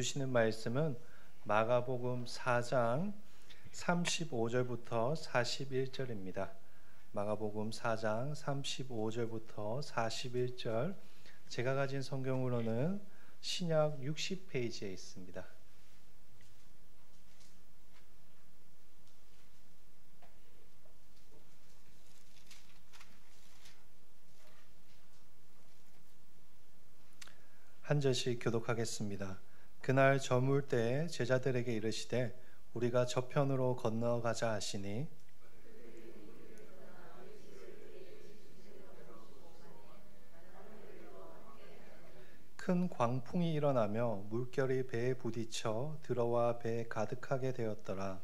주시는 말씀은 마가복음 4장 35절부터 41절입니다. 마가복음 4장 35절부터 41절, 제가 가진 성경으로는 신약 60페이지에 있습니다. 한 절씩 교독하겠습니다. 그날 저물 때에 제자들에게 이르시되 우리가 저편으로 건너가자 하시니 큰 광풍이 일어나며 물결이 배에 부딪혀 들어와 배에 가득하게 되었더라.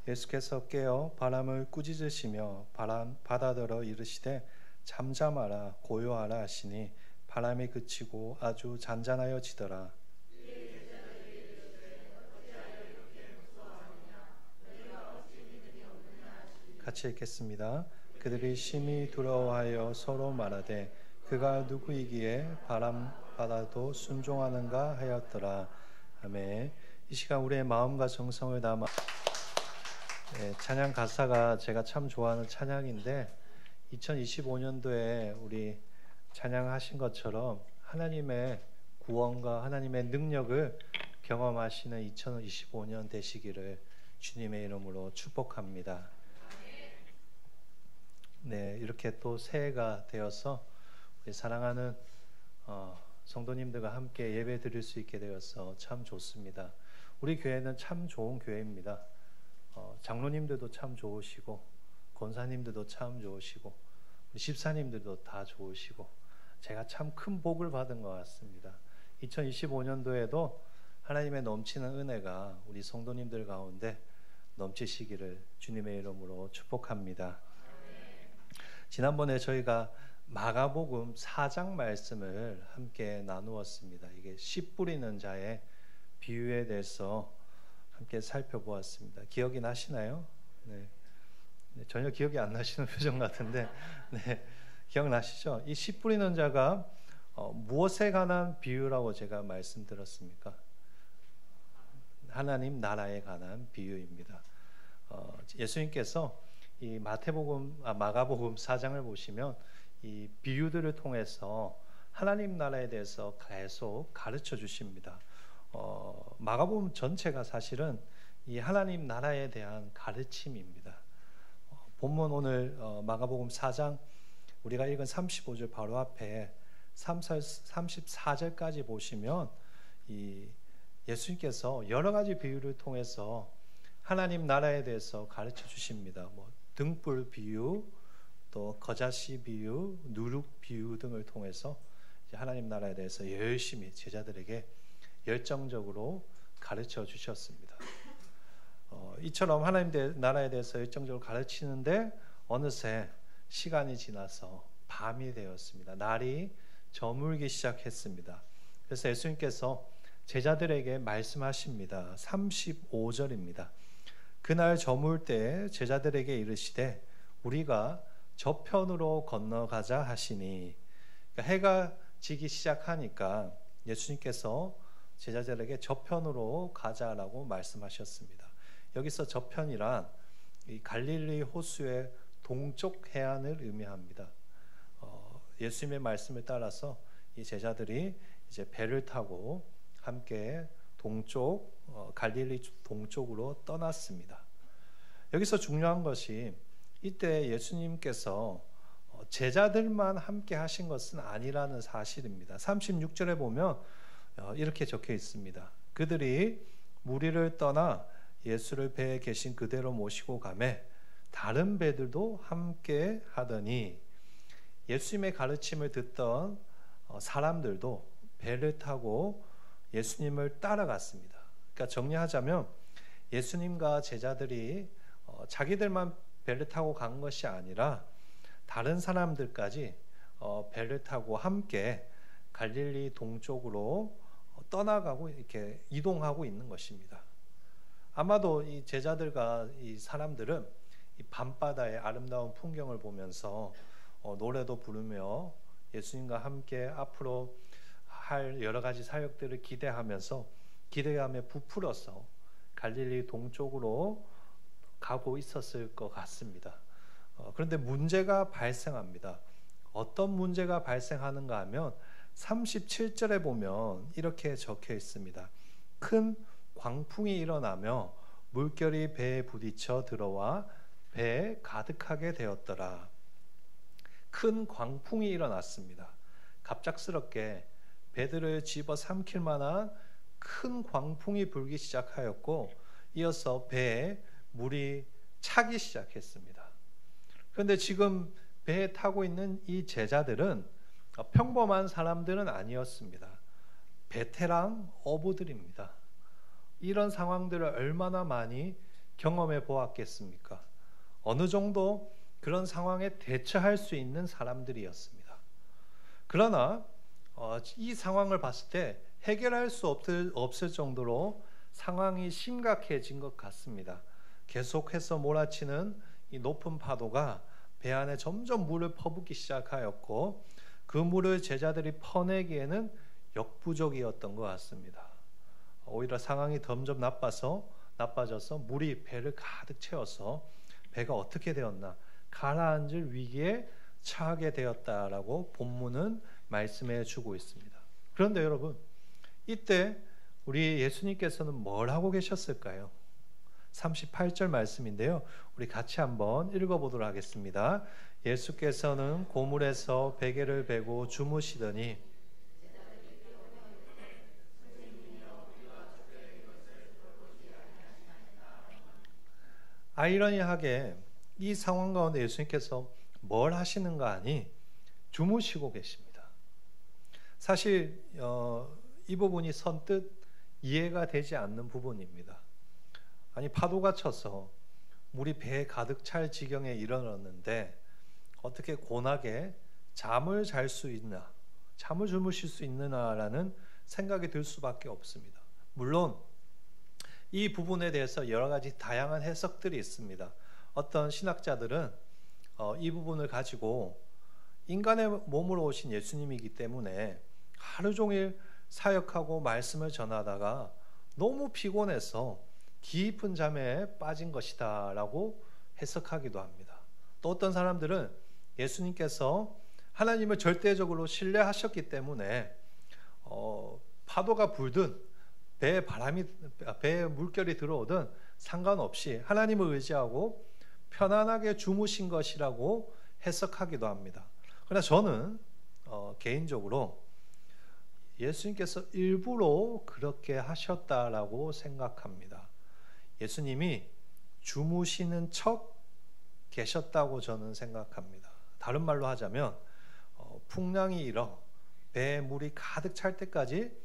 예수께서 깨어 바람을 꾸짖으시며 바다더러 이르시되 잠잠하라 고요하라 하시니 바람이 그치고 아주 잔잔하여지더라. 같이 읽겠습니다. 그들이 심히 두려워하여 서로 말하되 그가 누구이기에 바람 바다도 순종하는가 하였더라. 아멘. 이 시간 우리의 마음과 정성을 담아 찬양 가사가 제가 참 좋아하는 찬양인데 2025년도에 우리 찬양하신 것처럼 하나님의 구원과 하나님의 능력을 경험하시는 2025년 되시기를 주님의 이름으로 축복합니다. 네, 이렇게 또 새해가 되어서 우리 사랑하는 성도님들과 함께 예배 드릴 수 있게 되어서 참 좋습니다. 우리 교회는 참 좋은 교회입니다. 장로님들도 참 좋으시고 권사님들도 참 좋으시고 우리 집사님들도 다 좋으시고 제가 참 큰 복을 받은 것 같습니다. 2025년도에도 하나님의 넘치는 은혜가 우리 성도님들 가운데 넘치시기를 주님의 이름으로 축복합니다. 지난번에 저희가 마가복음 4장 말씀을 함께 나누었습니다. 이게 씨 뿌리는 자의 비유에 대해서 함께 살펴보았습니다. 기억이 나시나요? 네. 전혀 기억이 안 나시는 표정 같은데, 네. 기억나시죠? 이 씨 뿌리는 자가 무엇에 관한 비유라고 제가 말씀드렸습니까? 하나님 나라에 관한 비유입니다. 예수님께서 이 마가복음 4장을 보시면 이 비유들을 통해서 하나님 나라에 대해서 계속 가르쳐 주십니다. 마가복음 전체가 사실은 이 하나님 나라에 대한 가르침입니다. 본문 오늘 마가복음 4장 우리가 읽은 35절 바로 앞에 34절까지 보시면 이 예수님께서 여러 가지 비유를 통해서 하나님 나라에 대해서 가르쳐 주십니다. 등불 비유, 또 거자씨 비유, 누룩 비유 등을 통해서 하나님 나라에 대해서 열심히 제자들에게 열정적으로 가르쳐 주셨습니다. 이처럼 하나님 나라에 대해서 열정적으로 가르치는데 어느새 시간이 지나서 밤이 되었습니다. 날이 저물기 시작했습니다. 그래서 예수님께서 제자들에게 말씀하십니다. 35절입니다. 그날 저물 때 제자들에게 이르시되 우리가 저편으로 건너가자 하시니, 그러니까 해가 지기 시작하니까 예수님께서 제자들에게 저편으로 가자라고 말씀하셨습니다. 여기서 저편이란 이 갈릴리 호수의 동쪽 해안을 의미합니다. 예수님의 말씀을 따라서 이 제자들이 이제 배를 타고 함께 갈릴리 동쪽으로 떠났습니다. 여기서 중요한 것이 이때 예수님께서 제자들만 함께 하신 것은 아니라는 사실입니다. 36절에 보면 이렇게 적혀 있습니다. 그들이 무리를 떠나 예수를 배에 계신 그대로 모시고 가매 다른 배들도 함께 하더니, 예수님의 가르침을 듣던 사람들도 배를 타고 예수님을 따라갔습니다. 그러니까 정리하자면 예수님과 제자들이 자기들만 배를 타고 간 것이 아니라 다른 사람들까지 배를 타고 함께 갈릴리 동쪽으로 떠나가고 이렇게 이동하고 있는 것입니다. 아마도 이 제자들과 이 사람들은 이 밤바다의 아름다운 풍경을 보면서 노래도 부르며 예수님과 함께 앞으로 할 여러 가지 사역들을 기대하면서 기대감에 부풀어서 갈릴리 동쪽으로 가고 있었을 것 같습니다. 그런데 문제가 발생합니다. 어떤 문제가 발생하는가 하면 37절에 보면 이렇게 적혀 있습니다. 큰 광풍이 일어나며 물결이 배에 부딪혀 들어와 배에 가득하게 되었더라. 큰 광풍이 일어났습니다. 갑작스럽게 배들을 집어삼킬 만한 큰 광풍이 불기 시작하였고 이어서 배에 물이 차기 시작했습니다. 그런데 지금 배에 타고 있는 이 제자들은 평범한 사람들은 아니었습니다. 베테랑 어부들입니다. 이런 상황들을 얼마나 많이 경험해 보았겠습니까? 어느 정도 그런 상황에 대처할 수 있는 사람들이었습니다. 그러나 이 상황을 봤을 때 해결할 수 없을 정도로 상황이 심각해진 것 같습니다. 계속해서 몰아치는 이 높은 파도가 배 안에 점점 물을 퍼붓기 시작하였고 그 물을 제자들이 퍼내기에는 역부족이었던 것 같습니다. 오히려 상황이 점점 나빠져서 물이 배를 가득 채워서 배가 어떻게 되었나 가라앉을 위기에 처하게 되었다라고 본문은 말씀해 주고 있습니다. 그런데 여러분 이때 우리 예수님께서는 뭘 하고 계셨을까요? 38절 말씀인데요. 우리 같이 한번 읽어보도록 하겠습니다. 예수께서는 고물에서 베개를 베고 주무시더니 아이러니하게 이 상황 가운데 예수님께서 뭘 하시는가 하니 주무시고 계십니다. 사실 이 부분이 선뜻 이해가 되지 않는 부분입니다. 아니 파도가 쳐서 물이 배에 가득 찰 지경에 이르렀는데 어떻게 고나게 잠을 잘 수 있나, 잠을 주무실 수 있느냐라는 생각이 들 수밖에 없습니다. 물론 이 부분에 대해서 여러 가지 다양한 해석들이 있습니다. 어떤 신학자들은 이 부분을 가지고 인간의 몸으로 오신 예수님이기 때문에 하루 종일 사역하고 말씀을 전하다가 너무 피곤해서 깊은 잠에 빠진 것이다 라고 해석하기도 합니다. 또 어떤 사람들은 예수님께서 하나님을 절대적으로 신뢰하셨기 때문에 파도가 불든 배에 물결이 들어오든 상관없이 하나님을 의지하고 편안하게 주무신 것이라고 해석하기도 합니다. 그러나 저는 개인적으로 예수님께서 일부러 그렇게 하셨다라고 생각합니다. 예수님이 주무시는 척 계셨다고 저는 생각합니다. 다른 말로 하자면 풍랑이 일어 배에 물이 가득 찰 때까지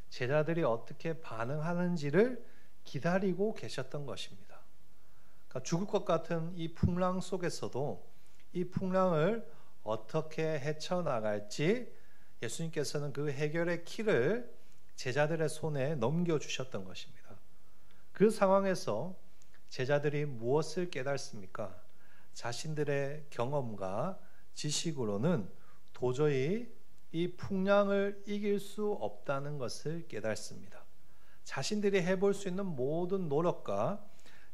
제자들이 어떻게 반응하는지를 기다리고 계셨던 것입니다. 그러니까 죽을 것 같은 이 풍랑 속에서도 이 풍랑을 어떻게 헤쳐나갈지 예수님께서는 그 해결의 키를 제자들의 손에 넘겨주셨던 것입니다. 그 상황에서 제자들이 무엇을 깨닫습니까? 자신들의 경험과 지식으로는 도저히 이 풍랑을 이길 수 없다는 것을 깨닫습니다. 자신들이 해볼 수 있는 모든 노력과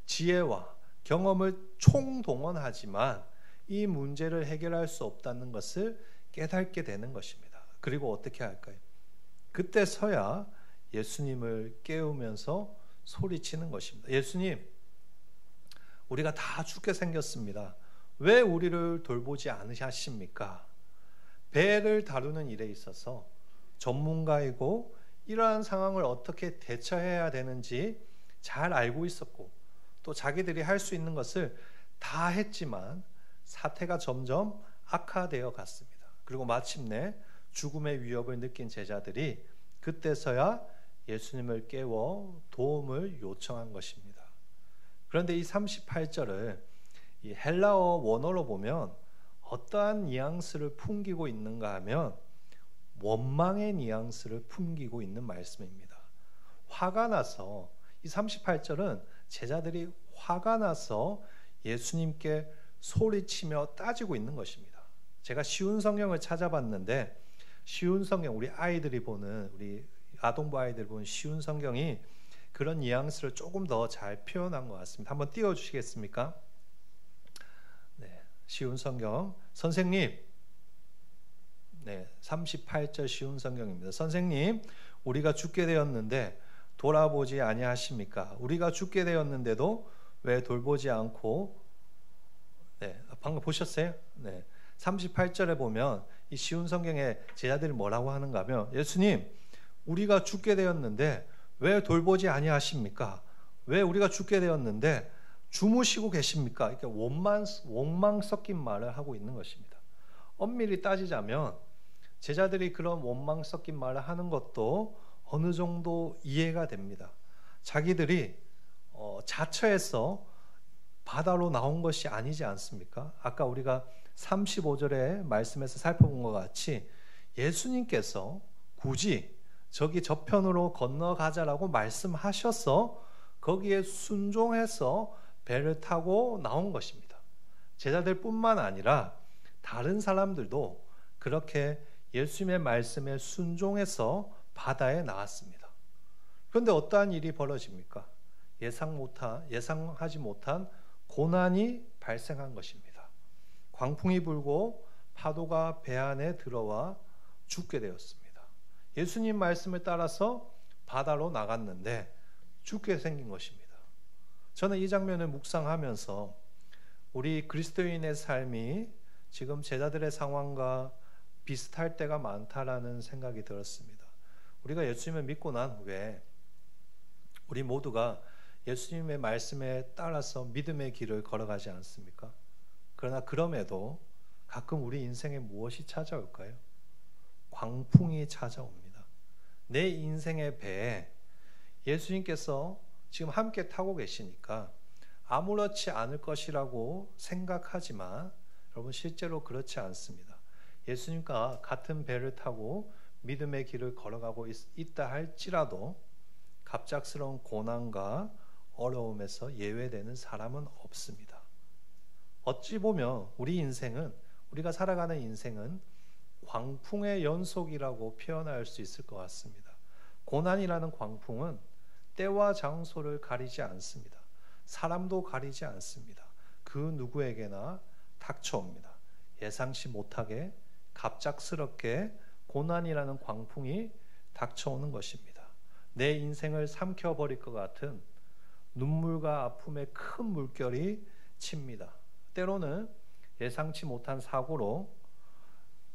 지혜와 경험을 총동원하지만 이 문제를 해결할 수 없다는 것을 깨닫게 되는 것입니다. 그리고 어떻게 할까요? 그때서야 예수님을 깨우면서 소리치는 것입니다. 예수님, 우리가 다 죽게 생겼습니다. 왜 우리를 돌보지 않으십니까? 배를 다루는 일에 있어서 전문가이고 이러한 상황을 어떻게 대처해야 되는지 잘 알고 있었고 또 자기들이 할 수 있는 것을 다 했지만 사태가 점점 악화되어 갔습니다. 그리고 마침내 죽음의 위협을 느낀 제자들이 그때서야 예수님을 깨워 도움을 요청한 것입니다. 그런데 이 38절을 이 헬라어 원어로 보면 어떠한 뉘앙스를 풍기고 있는가 하면 원망의 뉘앙스를 풍기고 있는 말씀입니다. 화가 나서 이 38절은 제자들이 화가 나서 예수님께 소리치며 따지고 있는 것입니다. 제가 쉬운 성경을 찾아봤는데 쉬운 성경, 우리 아이들이 보는, 우리 아동부 아이들 보는 쉬운 성경이 그런 뉘앙스를 조금 더 잘 표현한 것 같습니다. 한번 띄워주시겠습니까? 네, 쉬운 성경. 선생님, 네, 38절 쉬운 성경입니다. 선생님, 우리가 죽게 되었는데 돌아보지 아니하십니까? 우리가 죽게 되었는데도 왜 돌보지 않고, 네, 방금 보셨어요? 네, 38절에 보면 이 쉬운 성경에 제자들이 뭐라고 하는가 하면, 예수님, 우리가 죽게 되었는데 왜 돌보지 아니하십니까? 왜 우리가 죽게 되었는데 주무시고 계십니까? 이렇게 원망 섞인 말을 하고 있는 것입니다. 엄밀히 따지자면 제자들이 그런 원망 섞인 말을 하는 것도 어느 정도 이해가 됩니다. 자기들이 자처해서 바다로 나온 것이 아니지 않습니까? 아까 우리가 35절의 말씀에서 살펴본 것 같이 예수님께서 굳이 저기 저편으로 건너가자라고 말씀하셔서 거기에 순종해서 배를 타고 나온 것입니다. 제자들뿐만 아니라 다른 사람들도 그렇게 예수님의 말씀에 순종해서 바다에 나왔습니다. 그런데 어떠한 일이 벌어집니까? 예상하지 못한 고난이 발생한 것입니다. 광풍이 불고 파도가 배 안에 들어와 죽게 되었습니다. 예수님 말씀을 따라서 바다로 나갔는데 죽게 생긴 것입니다. 저는 이 장면을 묵상하면서 우리 그리스도인의 삶이 지금 제자들의 상황과 비슷할 때가 많다라는 생각이 들었습니다. 우리가 예수님을 믿고 난 후에 우리 모두가 예수님의 말씀에 따라서 믿음의 길을 걸어가지 않습니까? 그러나 그럼에도 가끔 우리 인생에 무엇이 찾아올까요? 광풍이 찾아옵니다. 내 인생의 배에 예수님께서 지금 함께 타고 계시니까 아무렇지 않을 것이라고 생각하지만 여러분 실제로 그렇지 않습니다. 예수님과 같은 배를 타고 믿음의 길을 걸어가고 있다 할지라도 갑작스러운 고난과 어려움에서 예외되는 사람은 없습니다. 어찌 보면 우리가 살아가는 인생은 광풍의 연속이라고 표현할 수 있을 것 같습니다. 고난이라는 광풍은 때와 장소를 가리지 않습니다. 사람도 가리지 않습니다. 그 누구에게나 닥쳐옵니다. 예상치 못하게 갑작스럽게 고난이라는 광풍이 닥쳐오는 것입니다. 내 인생을 삼켜버릴 것 같은 눈물과 아픔의 큰 물결이 칩니다. 때로는 예상치 못한 사고로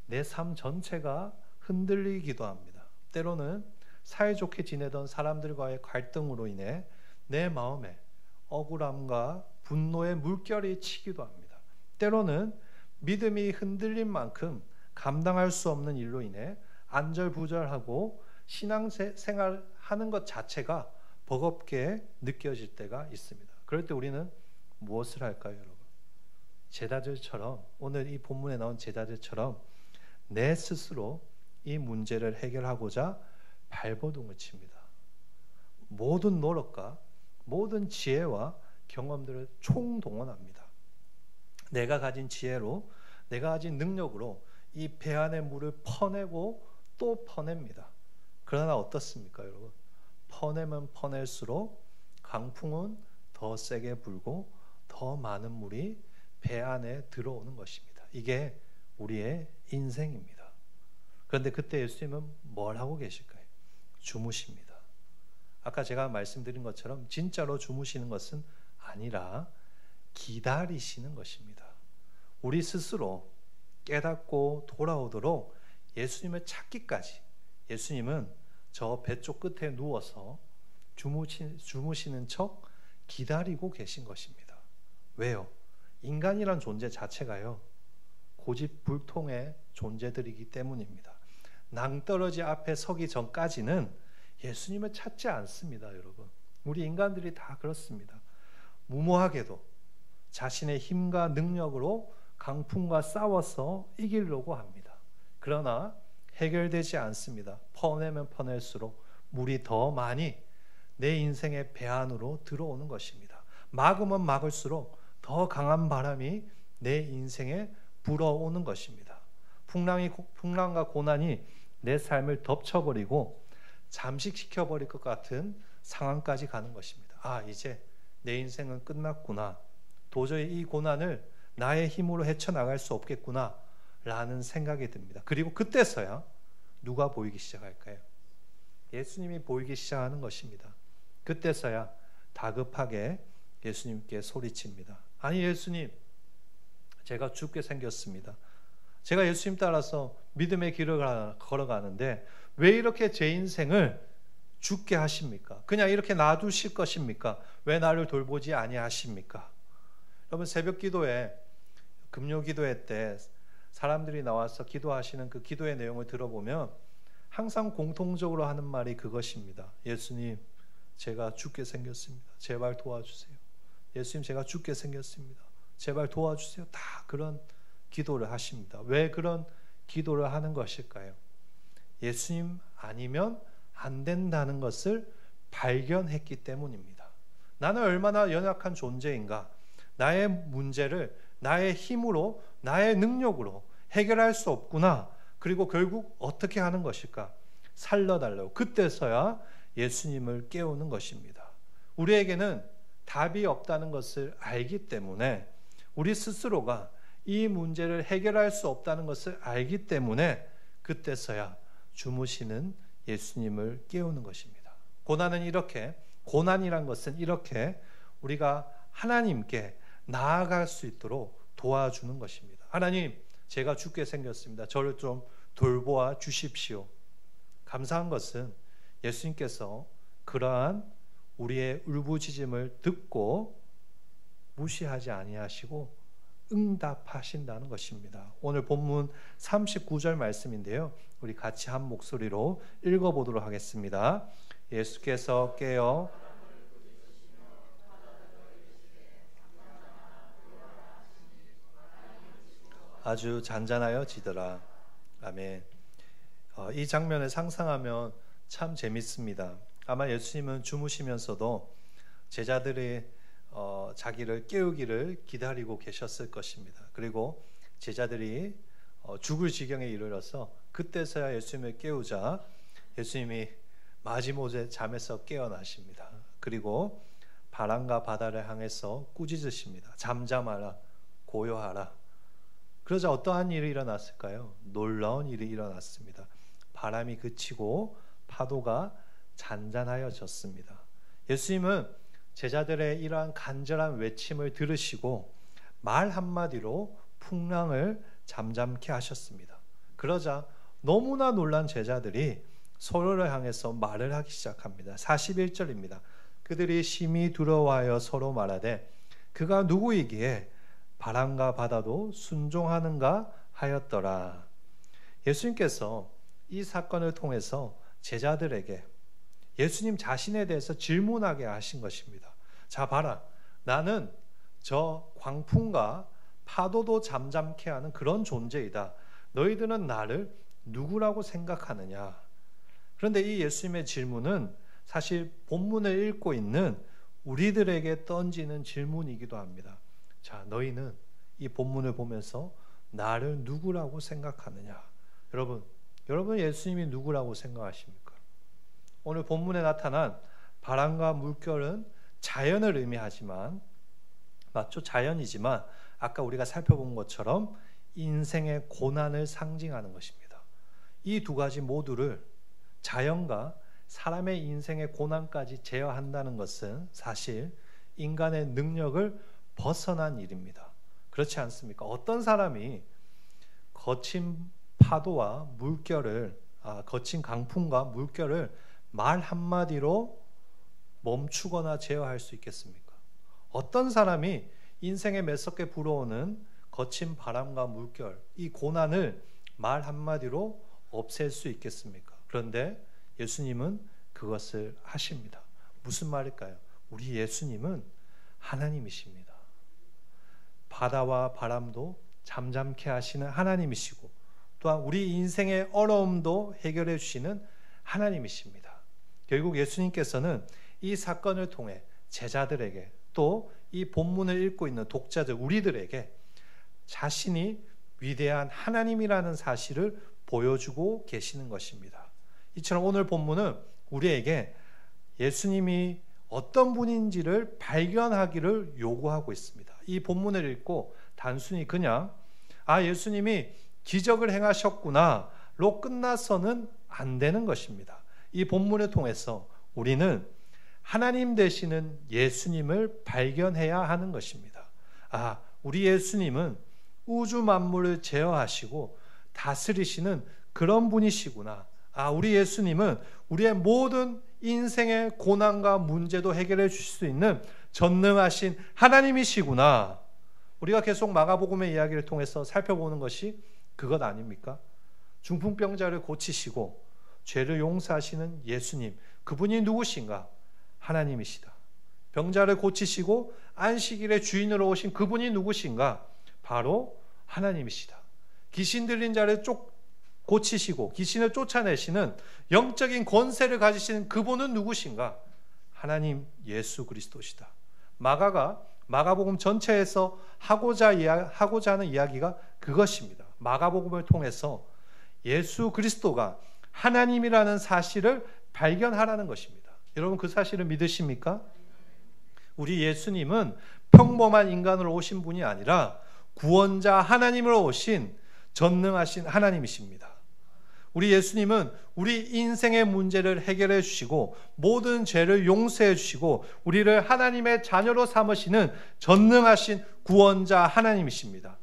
내 삶 전체가 흔들리기도 합니다. 때로는 사이좋게 지내던 사람들과의 갈등으로 인해 내 마음에 억울함과 분노의 물결이 치기도 합니다. 때로는 믿음이 흔들린 만큼 감당할 수 없는 일로 인해 안절부절하고 신앙생활 하는 것 자체가 버겁게 느껴질 때가 있습니다. 그럴 때 우리는 무엇을 할까요, 여러분? 제자들처럼, 오늘 이 본문에 나온 제자들처럼 내 스스로 이 문제를 해결하고자 발버둥을 칩니다. 모든 노력과 모든 지혜와 경험들을 총동원합니다. 내가 가진 지혜로, 내가 가진 능력으로 이 배 안의 물을 퍼내고 또 퍼냅니다. 그러나 어떻습니까, 여러분? 퍼내면 퍼낼수록 강풍은 더 세게 불고 더 많은 물이 배 안에 들어오는 것입니다. 이게 우리의 인생입니다. 그런데 그때 예수님은 뭘 하고 계실까요? 주무십니다. 아까 제가 말씀드린 것처럼 진짜로 주무시는 것은 아니라 기다리시는 것입니다. 우리 스스로 깨닫고 돌아오도록 예수님을 찾기까지 예수님은 저 배 쪽 끝에 누워서 주무시는 척 기다리고 계신 것입니다. 왜요? 인간이란 존재 자체가요, 고집불통의 존재들이기 때문입니다. 낭떠러지 앞에 서기 전까지는 예수님을 찾지 않습니다, 여러분. 우리 인간들이 다 그렇습니다. 무모하게도 자신의 힘과 능력으로 강풍과 싸워서 이기려고 합니다. 그러나 해결되지 않습니다. 퍼내면 퍼낼수록 물이 더 많이 내 인생의 배 안으로 들어오는 것입니다. 막으면 막을수록 더 강한 바람이 내 인생에 불어오는 것입니다. 풍랑과 고난이 내 삶을 덮쳐버리고 잠식시켜버릴 것 같은 상황까지 가는 것입니다. 아, 이제 내 인생은 끝났구나. 도저히 이 고난을 나의 힘으로 헤쳐나갈 수 없겠구나 라는 생각이 듭니다. 그리고 그때서야 누가 보이기 시작할까요? 예수님이 보이기 시작하는 것입니다. 그때서야 다급하게 예수님께 소리칩니다. 아니 예수님, 제가 죽게 생겼습니다. 제가 예수님 따라서 믿음의 길을 걸어가는데 왜 이렇게 제 인생을 죽게 하십니까? 그냥 이렇게 놔두실 것입니까? 왜 나를 돌보지 아니하십니까? 여러분, 새벽 기도에, 금요 기도회 때 사람들이 나와서 기도하시는 그 기도의 내용을 들어보면 항상 공통적으로 하는 말이 그것입니다. 예수님, 제가 죽게 생겼습니다. 제발 도와주세요. 예수님, 제가 죽게 생겼습니다. 제발 도와주세요. 다 그런 기도를 하십니다. 왜 그런 기도를 하는 것일까요? 예수님 아니면 안 된다는 것을 발견했기 때문입니다. 나는 얼마나 연약한 존재인가, 나의 문제를 나의 힘으로, 나의 능력으로 해결할 수 없구나. 그리고 결국 어떻게 하는 것일까? 살려달라고. 그때서야 예수님을 깨우는 것입니다. 우리에게는 답이 없다는 것을 알기 때문에, 우리 스스로가 이 문제를 해결할 수 없다는 것을 알기 때문에 그때서야 주무시는 예수님을 깨우는 것입니다. 고난이란 것은 이렇게 우리가 하나님께 나아갈 수 있도록 도와주는 것입니다. 하나님, 제가 죽게 생겼습니다. 저를 좀 돌보아 주십시오. 감사한 것은 예수님께서 그러한 우리의 울부짖음을 듣고 무시하지 아니하시고 응답하신다는 것입니다. 오늘 본문 39절 말씀인데요, 우리 같이 한 목소리로 읽어보도록 하겠습니다. 예수께서 깨어 아주 잔잔하여 지더라. 아멘. 이 장면을 상상하면 참 재밌습니다. 아마 예수님은 주무시면서도 제자들이 자기를 깨우기를 기다리고 계셨을 것입니다. 그리고 제자들이 죽을 지경에 이르러서 그때서야 예수님을 깨우자 예수님이 마지못해 잠에서 깨어나십니다. 그리고 바람과 바다를 향해서 꾸짖으십니다. 잠잠하라, 고요하라. 그러자 어떠한 일이 일어났을까요? 놀라운 일이 일어났습니다. 바람이 그치고 파도가 잔잔하여졌습니다. 예수님은 제자들의 이러한 간절한 외침을 들으시고 말 한마디로 풍랑을 잠잠케 하셨습니다. 그러자 너무나 놀란 제자들이 서로를 향해서 말을 하기 시작합니다. 41절입니다. 그들이 심히 두려워하여 서로 말하되 그가 누구이기에 바람과 바다도 순종하는가 하였더라. 예수님께서 이 사건을 통해서 제자들에게 예수님 자신에 대해서 질문하게 하신 것입니다. 자, 봐라. 나는 저 광풍과 파도도 잠잠케 하는 그런 존재이다. 너희들은 나를 누구라고 생각하느냐? 그런데 이 예수님의 질문은 사실 본문을 읽고 있는 우리들에게 던지는 질문이기도 합니다. 자, 너희는 이 본문을 보면서 나를 누구라고 생각하느냐? 여러분 예수님이 누구라고 생각하십니까? 오늘 본문에 나타난 바람과 물결은 자연을 의미하지만, 맞죠? 자연이지만 아까 우리가 살펴본 것처럼 인생의 고난을 상징하는 것입니다. 이 두 가지 모두를, 자연과 사람의 인생의 고난까지 제어한다는 것은 사실 인간의 능력을 벗어난 일입니다. 그렇지 않습니까? 어떤 사람이 거친 파도와 물결을, 거친 강풍과 물결을 말 한마디로 멈추거나 제어할 수 있겠습니까? 어떤 사람이 인생에 매섭게 불어오는 거친 바람과 물결, 이 고난을 말 한마디로 없앨 수 있겠습니까? 그런데 예수님은 그것을 하십니다. 무슨 말일까요? 우리 예수님은 하나님이십니다. 바다와 바람도 잠잠케 하시는 하나님이시고, 또한 우리 인생의 어려움도 해결해 주시는 하나님이십니다. 결국 예수님께서는 이 사건을 통해 제자들에게, 또 이 본문을 읽고 있는 독자들 우리들에게 자신이 위대한 하나님이라는 사실을 보여주고 계시는 것입니다. 이처럼 오늘 본문은 우리에게 예수님이 어떤 분인지를 발견하기를 요구하고 있습니다. 이 본문을 읽고 단순히 그냥 예수님이 기적을 행하셨구나로 끝나서는 안 되는 것입니다. 이 본문을 통해서 우리는 하나님 되시는 예수님을 발견해야 하는 것입니다. 우리 예수님은 우주 만물을 제어하시고 다스리시는 그런 분이시구나. 우리 예수님은 우리의 모든 인생의 고난과 문제도 해결해 주실 수 있는 전능하신 하나님이시구나. 우리가 계속 마가복음의 이야기를 통해서 살펴보는 것이 그것 아닙니까? 중풍병자를 고치시고 죄를 용서하시는 예수님, 그분이 누구신가? 하나님이시다. 병자를 고치시고 안식일의 주인으로 오신 그분이 누구신가? 바로 하나님이시다. 귀신 들린 자를 고치시고 귀신을 쫓아내시는 영적인 권세를 가지시는 그분은 누구신가? 하나님 예수 그리스도시다. 마가복음 전체에서 하고자 하는 이야기가 그것입니다. 마가복음을 통해서 예수 그리스도가 하나님이라는 사실을 발견하라는 것입니다. 여러분 그 사실을 믿으십니까? 우리 예수님은 평범한 인간으로 오신 분이 아니라 구원자 하나님으로 오신 전능하신 하나님이십니다. 우리 예수님은 우리 인생의 문제를 해결해 주시고 모든 죄를 용서해 주시고 우리를 하나님의 자녀로 삼으시는 전능하신 구원자 하나님이십니다.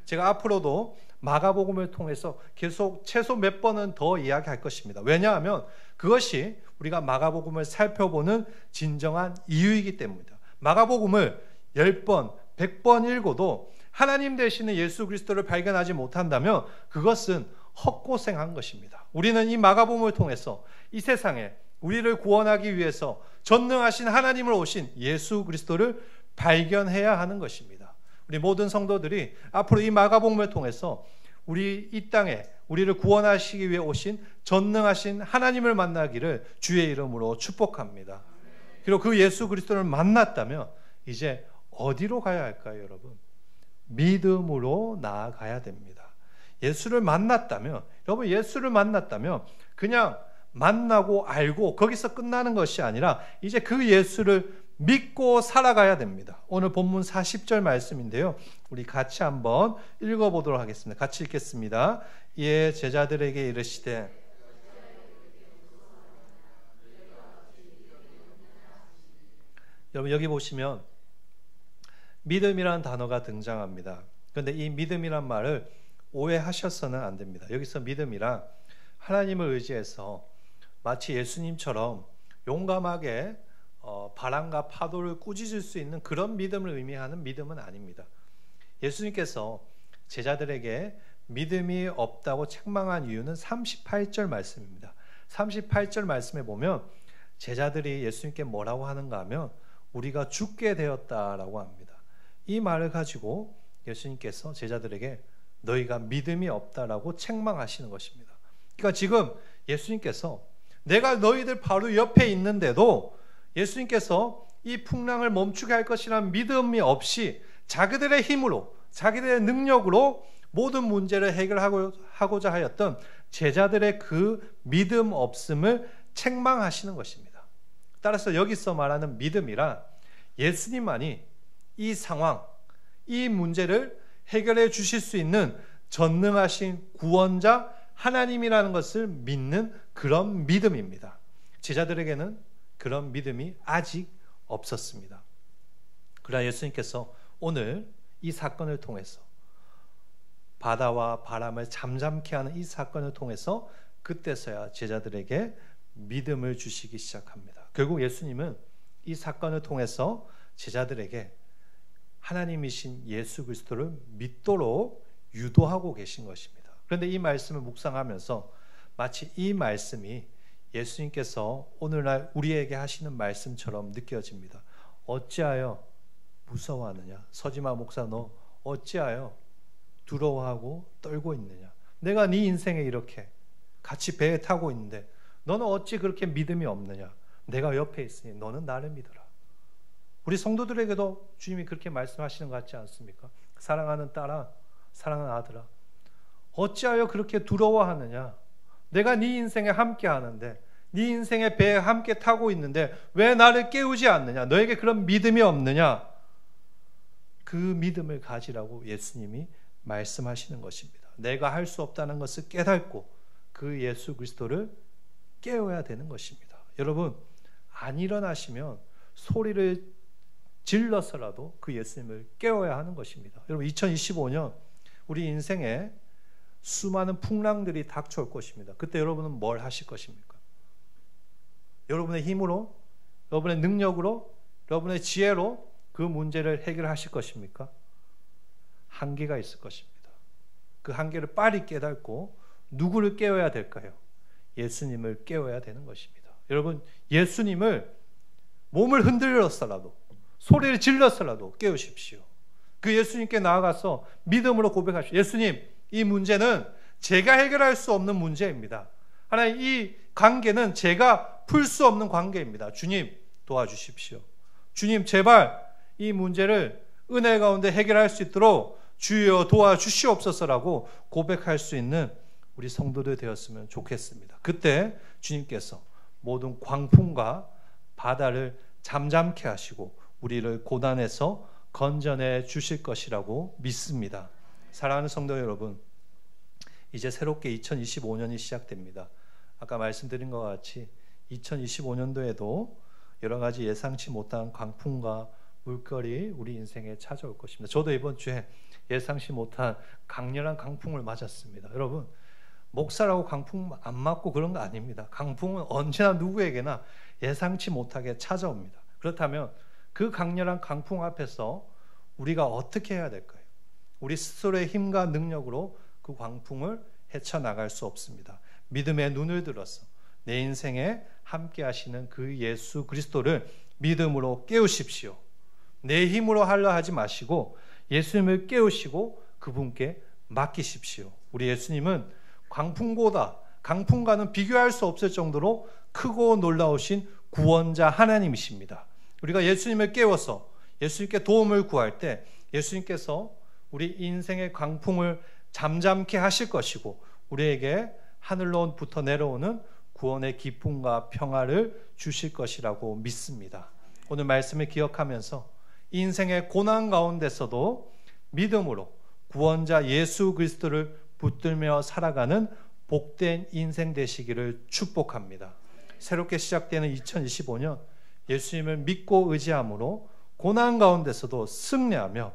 제가 앞으로도 마가복음을 통해서 계속 최소 몇 번은 더 이야기할 것입니다. 왜냐하면 그것이 우리가 마가복음을 살펴보는 진정한 이유이기 때문입니다. 마가복음을 10번, 100번 읽어도 하나님 되시는 예수 그리스도를 발견하지 못한다면 그것은 헛고생한 것입니다. 우리는 이 마가복음을 통해서 이 세상에 우리를 구원하기 위해서 전능하신 하나님을 오신 예수 그리스도를 발견해야 하는 것입니다. 우리 모든 성도들이 앞으로 이 마가복음을 통해서 우리 이 땅에 우리를 구원하시기 위해 오신 전능하신 하나님을 만나기를 주의 이름으로 축복합니다. 그리고 그 예수 그리스도를 만났다면 이제 어디로 가야 할까요, 여러분? 믿음으로 나아가야 됩니다. 예수를 만났다면, 여러분 예수를 만났다면 그냥 만나고 알고 거기서 끝나는 것이 아니라 이제 그 예수를 믿고 살아가야 됩니다. 오늘 본문 40절 말씀인데요. 우리 같이 한번 읽어보도록 하겠습니다. 같이 읽겠습니다. 이에 제자들에게 이르시되 여러분 여기 보시면 믿음이라는 단어가 등장합니다. 그런데 이 믿음이란 말을 오해하셔서는 안 됩니다. 여기서 믿음이란 하나님을 의지해서 마치 예수님처럼 용감하게 바람과 파도를 꾸짖을 수 있는 그런 믿음을 의미하는 믿음은 아닙니다. 예수님께서 제자들에게 믿음이 없다고 책망한 이유는 38절 말씀입니다. 38절 말씀에 보면 제자들이 예수님께 뭐라고 하는가 하면 우리가 죽게 되었다라고 합니다. 이 말을 가지고 예수님께서 제자들에게 너희가 믿음이 없다라고 책망하시는 것입니다. 그러니까 지금 예수님께서 내가 너희들 바로 옆에 있는데도 예수님께서 이 풍랑을 멈추게 할 것이라는 믿음이 없이 자기들의 힘으로 자기들의 능력으로 모든 문제를 해결하고자 하였던 제자들의 그 믿음 없음을 책망하시는 것입니다. 따라서 여기서 말하는 믿음이란 예수님만이 이 상황, 이 문제를 해결해 주실 수 있는 전능하신 구원자 하나님이라는 것을 믿는 그런 믿음입니다. 제자들에게는 그런 믿음이 아직 없었습니다. 그러나 예수님께서 오늘 이 사건을 통해서 바다와 바람을 잠잠케 하는 이 사건을 통해서 그때서야 제자들에게 믿음을 주시기 시작합니다. 결국 예수님은 이 사건을 통해서 제자들에게 하나님이신 예수 그리스도를 믿도록 유도하고 계신 것입니다. 그런데 이 말씀을 묵상하면서 마치 이 말씀이 예수님께서 오늘날 우리에게 하시는 말씀처럼 느껴집니다. 어찌하여 무서워하느냐? 서지마 목사 너 어찌하여 두려워하고 떨고 있느냐? 내가 네 인생에 이렇게 같이 배에 타고 있는데 너는 어찌 그렇게 믿음이 없느냐? 내가 옆에 있으니 너는 나를 믿어라. 우리 성도들에게도 주님이 그렇게 말씀하시는 것 같지 않습니까? 사랑하는 딸아, 사랑하는 아들아, 어찌하여 그렇게 두려워하느냐? 내가 네 인생에 함께 하는데, 네 인생의 배에 함께 타고 있는데 왜 나를 깨우지 않느냐? 너에게 그런 믿음이 없느냐? 그 믿음을 가지라고 예수님이 말씀하시는 것입니다. 내가 할 수 없다는 것을 깨닫고 그 예수 그리스도를 깨워야 되는 것입니다. 여러분, 안 일어나시면 소리를 질러서라도 그 예수님을 깨워야 하는 것입니다. 여러분, 2025년 우리 인생에 수많은 풍랑들이 닥쳐올 것입니다. 그때 여러분은 뭘 하실 것입니까? 여러분의 힘으로, 여러분의 능력으로, 여러분의 지혜로 그 문제를 해결하실 것입니까? 한계가 있을 것입니다. 그 한계를 빨리 깨닫고 누구를 깨워야 될까요? 예수님을 깨워야 되는 것입니다. 여러분, 예수님을 몸을 흔들어서라도, 소리를 질러서라도 깨우십시오. 그 예수님께 나아가서 믿음으로 고백하십시오. 예수님, 이 문제는 제가 해결할 수 없는 문제입니다. 하나님, 이 관계는 제가 풀 수 없는 관계입니다. 주님, 도와주십시오. 주님, 제발 이 문제를 은혜 가운데 해결할 수 있도록 주여 도와주시옵소서라고 고백할 수 있는 우리 성도들 되었으면 좋겠습니다. 그때 주님께서 모든 광풍과 바다를 잠잠케 하시고 우리를 고난에서 건져내 주실 것이라고 믿습니다. 사랑하는 성도 여러분, 이제 새롭게 2025년이 시작됩니다. 아까 말씀드린 것 같이 2025년도에도 여러 가지 예상치 못한 광풍과 물결이 우리 인생에 찾아올 것입니다. 저도 이번 주에 예상치 못한 강렬한 강풍을 맞았습니다. 여러분, 목사라고 강풍 안 맞고 그런 거 아닙니다. 강풍은 언제나 누구에게나 예상치 못하게 찾아옵니다. 그렇다면 그 강렬한 강풍 앞에서 우리가 어떻게 해야 될까요? 우리 스스로의 힘과 능력으로 그 광풍을 헤쳐나갈 수 없습니다. 믿음의 눈을 들어서 내 인생에 함께 하시는 그 예수 그리스도를 믿음으로 깨우십시오. 내 힘으로 하려 하지 마시고 예수님을 깨우시고 그분께 맡기십시오. 우리 예수님은 강풍과는 비교할 수 없을 정도로 크고 놀라우신 구원자 하나님이십니다. 우리가 예수님을 깨워서 예수님께 도움을 구할 때 예수님께서 우리 인생의 강풍을 잠잠케 하실 것이고 우리에게 하늘로부터 내려오는 구원의 기쁨과 평화를 주실 것이라고 믿습니다. 오늘 말씀을 기억하면서 인생의 고난 가운데서도 믿음으로 구원자 예수 그리스도를 붙들며 살아가는 복된 인생 되시기를 축복합니다. 새롭게 시작되는 2025년 예수님을 믿고 의지함으로 고난 가운데서도 승리하며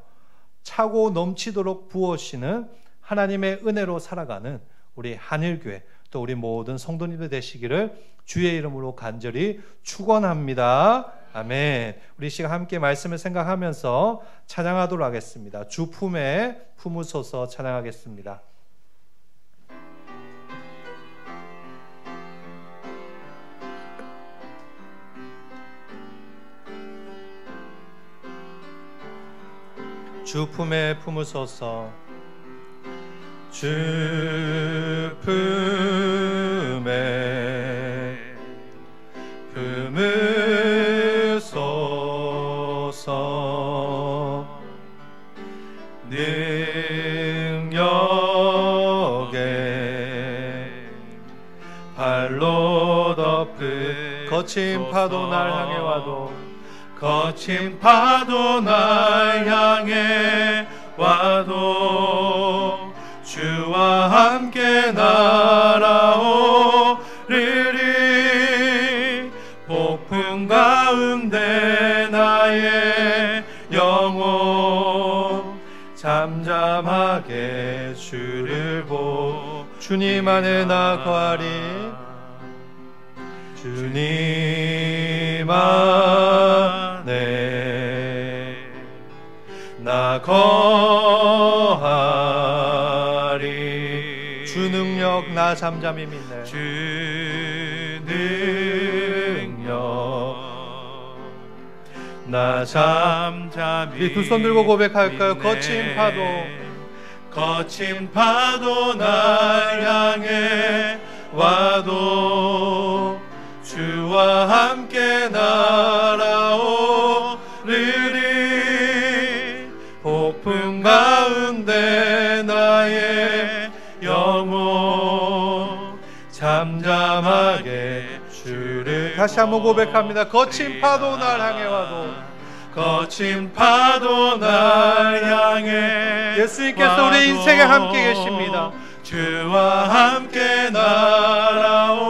차고 넘치도록 부어주시는 하나님의 은혜로 살아가는 우리 한일교회 또 우리 모든 성도님들 되시기를 주의 이름으로 간절히 축원합니다. 아멘. 우리 시간 함께 말씀을 생각하면서 찬양하도록 하겠습니다. 주 품에 품으소서 찬양하겠습니다. 주 품에 품으소서. 주 품에 품으소서. 능력에 발로 덮은 거친 파도 날 향해 와도 거친 파도 날 향해 와도 주와 함께 날아오리리. 폭풍 가운데 나의 영혼 잠잠하게 주를 보 주님 안에 나 거하리. 주님 안에 나 거하리. 주 능력 나 잠잠히 믿네. 주 능력 나 잠잠히 두 손 들고 고백할까요? 거친 파도 거친 파도 날 향해 와도 주와 함께 날아오리. 가운데 나의 영혼 잠잠하게 주를 다시 한번 고백합니다. 거친 파도 날 향해 와도 거친 파도 날 향해 예수님께서 우리 인생에 함께 계십니다. 주와 함께 날아오리리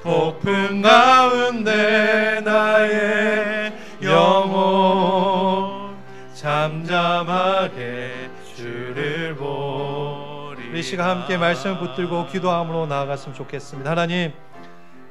폭풍 가운데 나의 영혼 잠잠하게 주를 보리. 우리 시간 함께 말씀을 붙들고 기도함으로 나아갔으면 좋겠습니다. 하나님,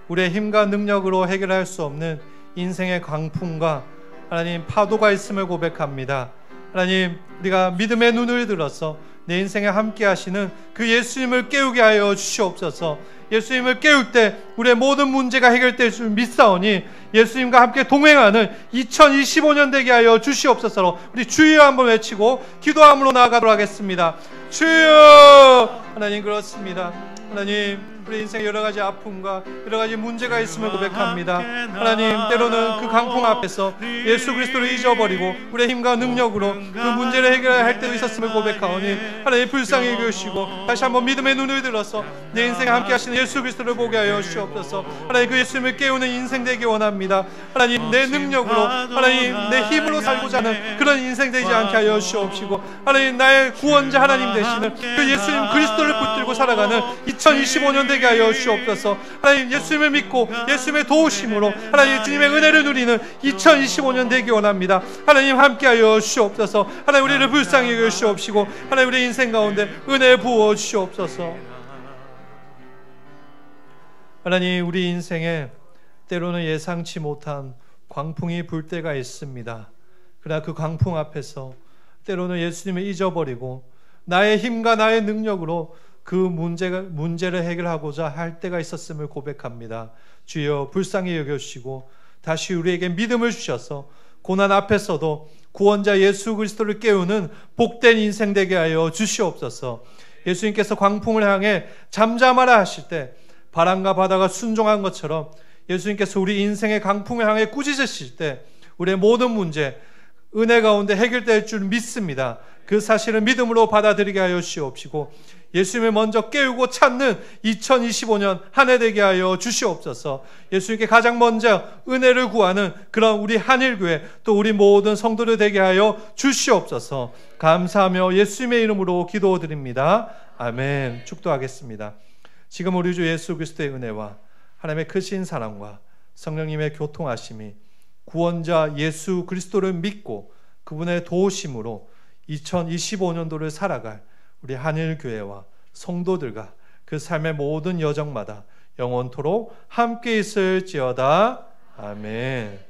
우리의 힘과 능력으로 해결할 수 없는 인생의 광풍과 하나님 파도가 있음을 고백합니다. 하나님, 우리가 믿음의 눈을 들어서 내 인생에 함께 하시는 그 예수님을 깨우게 하여 주시옵소서. 예수님을 깨울 때 우리의 모든 문제가 해결될 줄 믿사오니 예수님과 함께 동행하는 2025년 되게 하여 주시옵소서. 우리 주여 한번 외치고 기도함으로 나아가도록 하겠습니다. 주여! 하나님, 그렇습니다. 하나님, 우리 인생에 여러 가지 아픔과 여러 가지 문제가 있음을 고백합니다. 하나님, 때로는 그 강풍 앞에서 예수 그리스도를 잊어버리고 우리의 힘과 능력으로 그 문제를 해결해야 할 때도 있었음을 고백하오니 하나님, 불쌍히 여기시고 다시 한번 믿음의 눈을 들어서 내 인생에 함께 하시는 예수 그리스도를 보게 하여 주시옵소서. 하나님, 그 예수님을 깨우는 인생 되기 원합니다. 하나님, 내 능력으로 하나님 내 힘으로 살고자 하는 그런 인생 되지 않게 하여 주시옵시고 하나님, 나의 구원자 하나님 되시는 그 예수님 그리스도를 붙들고 살아가는 2025년 되게 하여 주시옵소서. 하나님, 예수님을 믿고 예수님의 도우심으로 하나님 주님의 은혜를 누리는 2025년 되기 원합니다. 하나님, 함께 하여 주시옵소서. 하나님, 우리를 불쌍히 여겨 주시옵시고 하나님, 우리 인생 가운데 은혜 부어 주시옵소서. 하나님, 우리 인생에 때로는 예상치 못한 광풍이 불 때가 있습니다. 그러나 그 광풍 앞에서 때로는 예수님을 잊어버리고 나의 힘과 나의 능력으로 그 문제를 해결하고자 할 때가 있었음을 고백합니다. 주여, 불쌍히 여겨주시고 다시 우리에게 믿음을 주셔서 고난 앞에서도 구원자 예수 그리스도를 깨우는 복된 인생 되게 하여 주시옵소서. 예수님께서 광풍을 향해 잠잠하라 하실 때 바람과 바다가 순종한 것처럼 예수님께서 우리 인생의 강풍을 향해 꾸짖으실 때 우리의 모든 문제 은혜 가운데 해결될 줄 믿습니다. 그 사실을 믿음으로 받아들이게 하여 주시옵시고 예수님을 먼저 깨우고 찾는 2025년 한 해 되게 하여 주시옵소서. 예수님께 가장 먼저 은혜를 구하는 그런 우리 한일교회 또 우리 모든 성도들 되게 하여 주시옵소서. 감사하며 예수님의 이름으로 기도드립니다. 아멘. 축도하겠습니다. 지금 우리 주 예수 그리스도의 은혜와 하나님의 크신 사랑과 성령님의 교통하심이 구원자 예수 그리스도를 믿고 그분의 도우심으로 2025년도를 살아갈 우리 한일교회와 성도들과 그 삶의 모든 여정마다 영원토록 함께 있을지어다. 아멘.